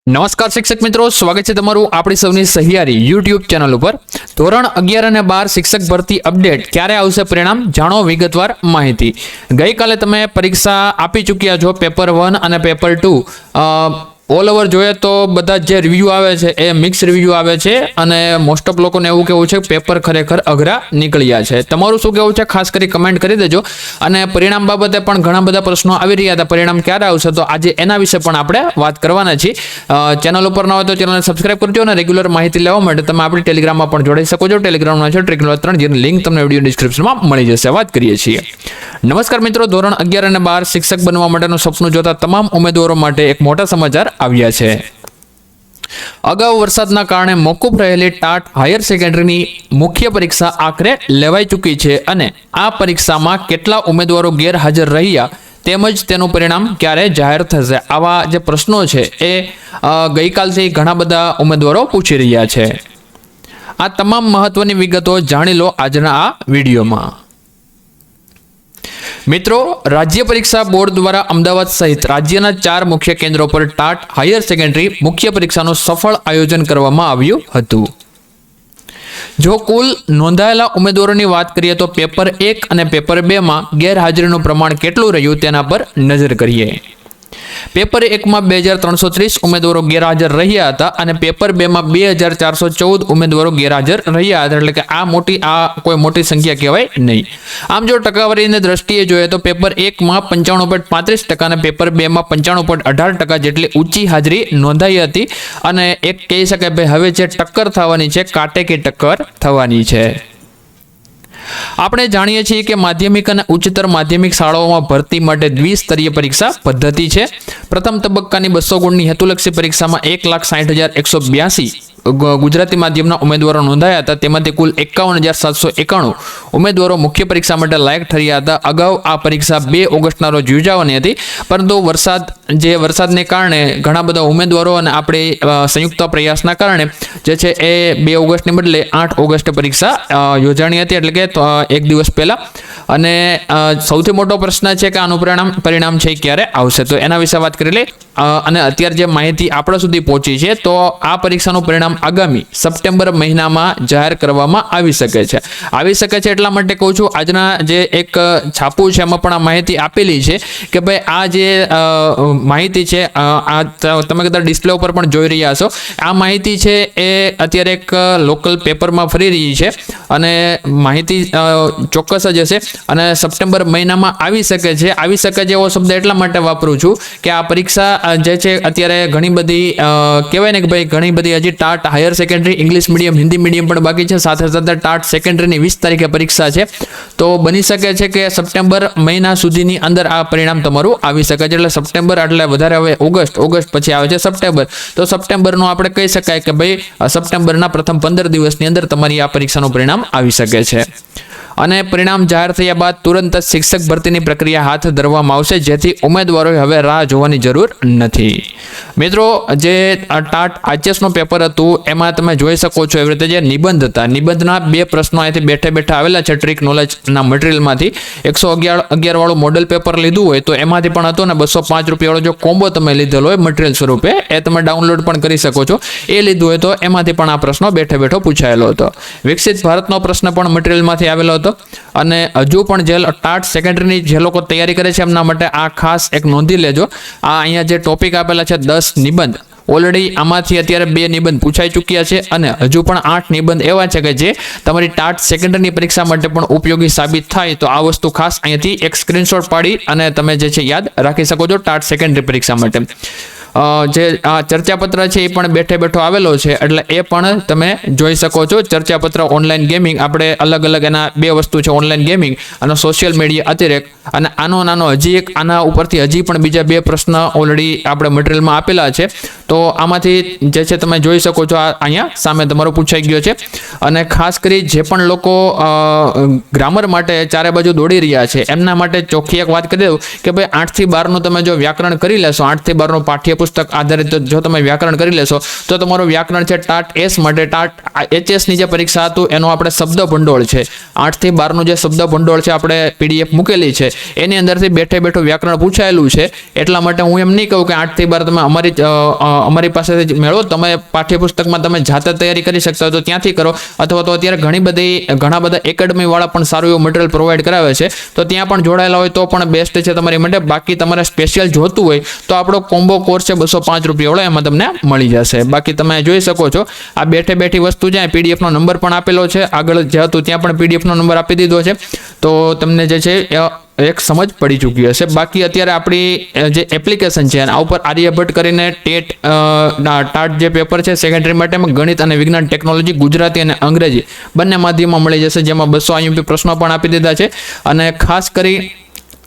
નમસ્કાર શિક્ષક મિત્રો, સ્વાગત છે તમારું આપણી સૌની સહિયારી યુટ્યુબ ચેનલ ઉપર। ધોરણ 11 અને 12 શિક્ષક ભરતી અપડેટ ક્યારે આવશે પરિણામ જાણો વિગતવાર માહિતી। ગઈકાલે તમે પરીક્ષા આપી ચૂક્યા છો પેપર 1 અને પેપર 2। ઓલ ઓવર જોઈએ તો બધા જે રિવ્યૂ આવે છે એ મિક્સ રિવ્યૂ આવે છે અને મોસ્ટ ઓફ લોકોને એવું કહેવું છે કે પેપર ખરેખર અઘરા નીકળ્યા છે। તમારું શું કહેવું છે ખાસ કરી કમેન્ટ કરી દેજો। અને પરિણામ બાબતે પણ ઘણા બધા પ્રશ્નો આવી રહ્યા હતા, પરિણામ ક્યારે આવશે તો આજે એના વિશે પણ આપણે વાત કરવાના છીએ। ચેનલ ઉપર ન હોય તો ચેનલને સબસ્ક્રાઇબ કરજો અને રેગ્યુલર માહિતી લેવા માટે તમે આપણી ટેલિગ્રામમાં પણ જોડાઈ શકો છો। ટેલિગ્રામમાં છે Trick3 જેની લિંક તમને વિડીયો ડિસ્ક્રિપ્શનમાં મળી જશે। વાત કરીએ છીએ। નમસ્કાર મિત્રો, ધોરણ 11 અને 12 શિક્ષક બનવા માટેનું સપનું જોતા તમામ ઉમેદવારો માટે એક મોટા સમાચાર આવ્યા છે। અગાઉ વરસાદના કારણે મોકૂફ રહેલી ટાટ હાયર સેકન્ડરીની મુખ્ય પરીક્ષા આખરે લેવાઈ ચૂકી છે અને આ પરીક્ષામાં કેટલા ઉમેદવારો ગેરહાજર રહ્યા તેમજ તેનું પરિણામ ક્યારે જાહેર થશે, આવા જે પ્રશ્નો છે એ ગઈકાલથી ઘણા બધા ઉમેદવારો પૂછી રહ્યા છે। આ તમામ મહત્વની વિગતો જાણી લો આજના આ વિડીયોમાં। મિત્રો, રાજ્ય પરીક્ષા બોર્ડ દ્વારા અમદાવાદ સહિત રાજ્યના 4 મુખ્ય કેન્દ્રો પર ટાટ હાયર સેકન્ડરી મુખ્ય પરીક્ષાનું સફળ આયોજન કરવામાં આવ્યું હતું। જો કુલ નોંધાયેલા ઉમેદવારોની વાત કરીએ તો પેપર 1 અને પેપર 2 માં ગેરહાજરીનું પ્રમાણ કેટલું રહ્યું તેના પર નજર કરીએ। પેપર 1 માં 2330 ઉમેદવારો ગેરહાજર રહ્યા હતા અને પેપર 2 માં 2414 ઉમેદવારો ગેરહાજર રહ્યા હતા, એટલે કે આ કોઈ મોટી સંખ્યા કહેવાય નહીં। આમ જો ટકાવારીની દ્રષ્ટિએ જોઈએ તો પેપર 1 માં 95.35% અને પેપર 2 માં 95.18% જેટલી ઊંચી હાજરી નોંધાઈ હતી અને એક કહી શકાય ભાઈ હવે જે ટક્કર થવાની છે, કાંટે કે ટક્કર થવાની છે। આપણે જાણીએ છીએ કે માધ્યમિક અને ઉચ્ચતર માધ્યમિક શાળાઓમાં ભરતી માટે દ્વિસ્તરીય પરીક્ષા પદ્ધતિ છે। પ્રથમ તબક્કાની 200 ગુણની હેતુલક્ષી પરીક્ષામાં 1,60,182 ગુજરાતી માધ્યમના ઉમેદવારો નોંધાયા હતા, તેમાંથી કુલ 51,791 ઉમેદવારો મુખ્ય પરીક્ષા માટે લાયક ઠર્યા હતા। અગાઉ આ પરીક્ષા 2 ઓગસ્ટના રોજ યોજાવાની હતી, પરંતુ વરસાદને કારણે ઘણા બધા ઉમેદવારો અને આપણે સંયુક્ત પ્રયાસના કારણે જે છે એ 2 ઓગસ્ટને બદલે 8 ઓગસ્ટે પરીક્ષા યોજાણી હતી, એટલે કે એક દિવસ પહેલા। અને સૌથી મોટો પ્રશ્ન છે કે આનું પરિણામ છે ક્યારે આવશે, તો એના વિશે વાત કરી લઈએ। અને અત્યારે જે માહિતી આપણા સુધી પહોંચી છે તો આ પરીક્ષાનું પરિણામ આગામી સપ્ટેમ્બર મહિનામાં જાહેર કરવામાં આવી શકે છે। એટલા માટે કહું છું, આજના જે એક છાપું છે એમાં પણ આ માહિતી આપેલી છે કે ભાઈ આ જે માહિતી છે આ તમે કદાચ ડિસ્પ્લે ઉપર પણ જોઈ રહ્યા છો, આ માહિતી છે એ અત્યારે એક લોકલ પેપરમાં ફરી રહી છે અને માહિતી ચોક્કસ જ હશે અને સપ્ટેમ્બર મહિનામાં આવી શકે છે। આવી શકે છે એવો શબ્દ એટલા માટે વાપરું છું કે આ પરીક્ષા જે છે અત્યારે ઘણી બધી કહેવાય ને કે ભાઈ ઘણી બધી હજી TAT higher secondary English medium Hindi medium પણ બાકી છે, સાથે સાથે ટાટ સેકન્ડરીની 20 તારીખે પરીક્ષા છે, તો બની શકે છે કે સપ્ટેમ્બર મહિના સુધીની અંદર આ પરિણામ તમારું આવી શકે છે। એટલે સપ્ટેમ્બર એટલે વધારે હવે ઓગસ્ટ પછી આવે છે સપ્ટેમ્બર, તો સપ્ટેમ્બરનું આપણે કહી શકાય કે ભાઈ સપ્ટેમ્બરના પ્રથમ 15 દિવસની અંદર તમારી આ પરીક્ષાનું પરિણામ આવી શકે છે। અને પરિણામ જાહેર થયા બાદ તુરંત જ શિક્ષક ભરતીની પ્રક્રિયા હાથ ધરવામાં આવશે, જેથી ઉમેદવારોએ હવે રાહ જોવાની જરૂર નથી। મિત્રો, જે ટાટ આઈએસનું પેપર હતું એમાં તમે જોઈ શકો છો એવી રીતે જે નિબંધ હતા, નિબંધના 2 પ્રશ્નો અહીંથી બેઠા આવેલા છે ટ્રીક નોલેજના મટીરિયલમાંથી। 111 વાળું મોડેલ પેપર લીધું હોય તો એમાંથી પણ હતો ને 205 રૂપિયાવાળો જો કોમ્બો તમે લીધેલો હોય મટીરિયલ સ્વરૂપે, એ તમે ડાઉનલોડ પણ કરી શકો છો, એ લીધું હોય તો એમાંથી પણ આ પ્રશ્નો બેઠો પૂછાયેલો હતો। વિકસિત ભારતનો પ્રશ્ન પણ મટીરિયલમાંથી આવેલો હતો અને હજુ પણ જે ટાટ સેકન્ડરીની જે લોકો તૈયારી કરે છે એમના માટે આ ખાસ એક નોંધી લેજો। આ અહીંયા જે ટોપિક આપેલા છે 10 નિબંધ, ઓલરેડી આમાંથી અત્યારે 2 નિબંધ પૂછાઈ ચૂક્યા છે અને હજુ પણ 8 નિબંધ એવા છે કે જે તમારી ટાટ સેકન્ડરીની પરીક્ષા માટે પણ ઉપયોગી સાબિત થાય, તો આ વસ્તુ ખાસ અહીંયાથી એક સ્ક્રીનશોટ પાડી અને તમે જે છે યાદ રાખી શકો છો ટાટ સેકન્ડરી પરીક્ષા માટે। જે આ ચર્ચાપત્ર છે એ પણ બેઠો આવેલો છે, એટલે એ પણ તમે જોઈ શકો છો। ચર્ચાપત્ર, ઓનલાઈન ગેમિંગ, આપણે અલગ એના 2 વસ્તુ છે, ઓનલાઈન ગેમિંગ અને સોશિયલ મીડિયા અતિરેક, અને નાનો હજી એક આના ઉપરથી હજી પણ બીજા 2 પ્રશ્ન ઓલરેડી આપણે મટીરિયલમાં આપેલા છે, તો આમાંથી જે છે તમે જોઈ શકો છો, આ અહીંયા સામે તમારો પૂછાઈ ગયો છે। અને ખાસ કરી જે પણ લોકો ગ્રામર માટે ચારે બાજુ દોડી રહ્યા છે એમના માટે ચોખ્ખી એક વાત કરી દઉં કે ભાઈ 8 થી 12નું તમે જો વ્યાકરણ કરી લેશો, 8 થી 12નું પાઠ્ય પાઠ્યપુસ્તક આધારિત જો તમે વ્યાકરણ કરી લેશો તો તમારું વ્યાકરણ છે ટાટ એસ માટે ટાટ HS ની જે પરીક્ષા હતું એનો આપણે શબ્દ ભંડોળ છે 8 થી 12 નું જે શબ્દ ભંડોળ છે આપણે PDF મૂકેલી છે એની અંદરથી બેઠે બેઠું વ્યાકરણ પૂછાયેલું છે એટલા માટે હું એમ નહીં કહું કે 8 થી 12 તમે અમારી પાસેથી મેળવો તમે પાઠ્યપુસ્તકમાં તમે જાતે તૈયારી કરી શકતા હોય તો ત્યાંથી કરો અથવા તો અત્યારે ઘણા બધા એકેડમી વાળા પણ સારું એવું મટીરિયલ પ્રોવાઈડ કરાવે છે તો ત્યાં પણ જોડાયેલા હોય તો પણ બેસ્ટ છે તમારી માટે બાકી તમારે સ્પેશિયલ જોતું હોય તો આપણો કોમ્બો કોર્સ છે 205 રૂપિયા વાળો એમાં તમને મળી જશે બાકી તમે જોઈ શકો છો આ બેઠે બેઠી વસ્તુ છે PDF નો નંબર પણ આપેલો છે આગળ જે હતું ત્યાં પણ PDF નો નંબર આપી દીધો છે તો તમને જે છે એક સમજ પડી ચૂકી હશે બાકી અત્યારે આપણી જે એપ્લિકેશન છે આ ઉપર આર્યભટ્ટ કરીને ટાટ જે પેપર છે સેકન્ડરી માટેમાં ગણિત અને વિજ્ઞાન ટેકનોલોજી ગુજરાતી અને અંગ્રેજી બંને માધ્યમમાં મળી જશે જેમાં 200 IMP પ્રશ્નો પણ આપી દીધા છે અને ખાસ કરી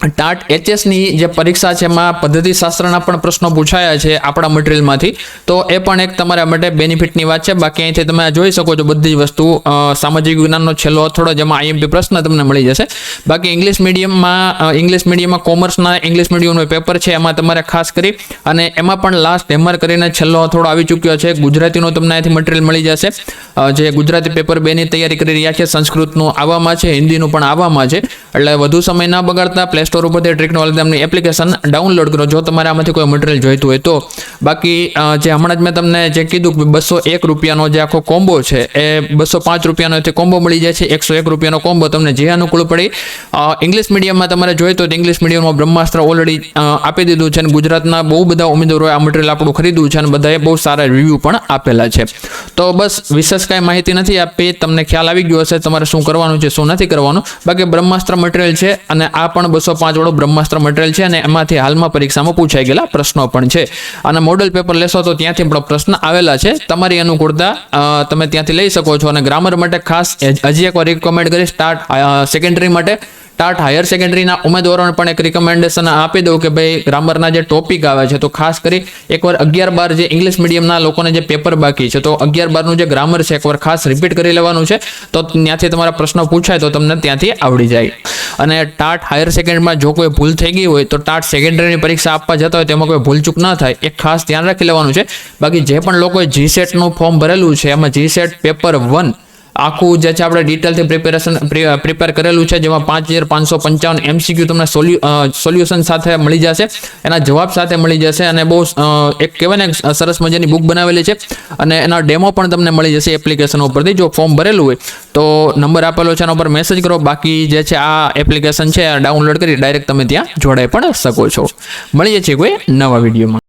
ટાટ HS ની જે પરીક્ષા છે એમાં પદ્ધતિશાસ્ત્રના પણ પ્રશ્નો પૂછાયા છે આપણા મટીરિયલમાંથી તો એ પણ એક તમારા માટે બેનિફિટની વાત છે બાકી અહીંથી તમે જોઈ શકો છો બધી જ વસ્તુ સામાજિક વિજ્ઞાનનો છેલ્લો અથડો જેમાં IMP પ્રશ્ન તમને મળી જશે બાકી ઇંગ્લિશ મીડિયમમાં કોમર્સના ઇંગ્લિશ મીડિયમનો પેપર છે એમાં તમારે ખાસ કરી અને એમાં પણ લાસ્ટ હેમર કરીને છેલ્લો અથડો આવી ચૂક્યો છે ગુજરાતીનો તમને અહીંથી મટીરિયલ મળી જશે જે ગુજરાતી પેપર 2 ની તૈયારી કરી રહ્યા છે સંસ્કૃતનું આવવામાં છે હિન્દીનું પણ આવવામાં છે એટલે વધુ સમય ના બગાડતા પ્લે સ્ટોર ઉપરથી ટ્રિકનોલોજી એપ્લિકેશન ડાઉનલોડ કરો જો તમારે આમાંથી કોઈ મટીરિયલ જોઈતું હોય તો બાકી જે હમણાં જ મેં તમને જે કીધું કે 201 રૂપિયાનો જે આખો કોમ્બો છે એ 205 રૂપિયાનો તે કોમ્બો મળી જાય છે 101 રૂપિયાનો કોમ્બો તમને જે અનુકૂળ પડી ઇંગ્લિશ મીડિયમમાં તમારે જોઈતું તો ઇંગ્લિશ મીડિયમમાં બ્રહ્માસ્ત્ર ઓલરેડી આપી દીધું છે અને ગુજરાતના બહુ બધા ઉમેદવારોએ આ મટીરિયલ આપણું ખરીદ્યું છે અને બધાએ બહુ સારા રિવ્યૂ પણ આપેલા છે તો બસ વિશેષ કાંઈ માહિતી નથી આપી તમને ખ્યાલ આવી ગયો હશે તમારે શું કરવાનું છે શું નથી કરવાનું બાકી બ્રહ્માસ્ત્ર મટીરિયલ છે અને આ પણ 205 વાળો બ્રહ્માસ્ત્ર મટીરિયલ છે અને એમાંથી હાલમાં પરીક્ષામાં પૂછાઈ ગયેલા પ્રશ્નો પણ છે અને મોડલ પેપર લેશો તો ત્યાંથી પણ પ્રશ્ન આવેલા છે તમારી અનુકૂળતા તમે ત્યાંથી લઈ શકો છો અને ગ્રામર માટે ખાસ હજી એકવાર રિકમેન્ડ કરીશ ટાટ સેકન્ડરી માટે ટાટ હાયર સેકન્ડરીના ઉમેદવારોને પણ એક રિકમેન્ડેશન આપી દઉં કે ભાઈ ગ્રામરના જે ટોપિક આવે છે તો ખાસ કરી એકવાર 11-12 જે ઇંગ્લિશ મીડિયમના લોકોને જે પેપર બાકી છે તો 11-12નું જે ગ્રામર છે એકવાર ખાસ રિપીટ કરી લેવાનું છે તો ત્યાંથી તમારા પ્રશ્નો પૂછાય તો તમને ત્યાંથી આવડી જાય અને ટાટ હાયર સેકન્ડરીમાં જો કોઈ ભૂલ થઈ ગઈ હોય તો ટાટ સેકન્ડરીની પરીક્ષા આપવા જતા હોય તેમાં કોઈ ભૂલચૂક ન થાય એ ખાસ ધ્યાન રાખી લેવાનું છે બાકી જે પણ લોકોએ GSET નું ફોર્મ ભરેલું છે એમાં GSET પેપર 1 આખું જે છે આપણે ડિટેલથી પ્રિપેર કરેલું છે જેમાં 5555 MCQ તમને સોલ્યુશન સાથે મળી જશે એના જવાબ સાથે મળી જશે અને બહુ એક કહેવાય ને સરસ મજાની બુક બનાવેલી છે અને એના ડેમો પણ તમને મળી જશે એપ્લિકેશન ઉપરથી જો ફોર્મ ભરેલું હોય તો નંબર આપેલો છે એના ઉપર મેસેજ કરો બાકી જે છે આ એપ્લિકેશન છે ડાઉનલોડ કરી ડાયરેક્ટ તમે ત્યાં જોડાઈ પણ શકો છો મળીએ છીએ કોઈ નવા વિડીયોમાં.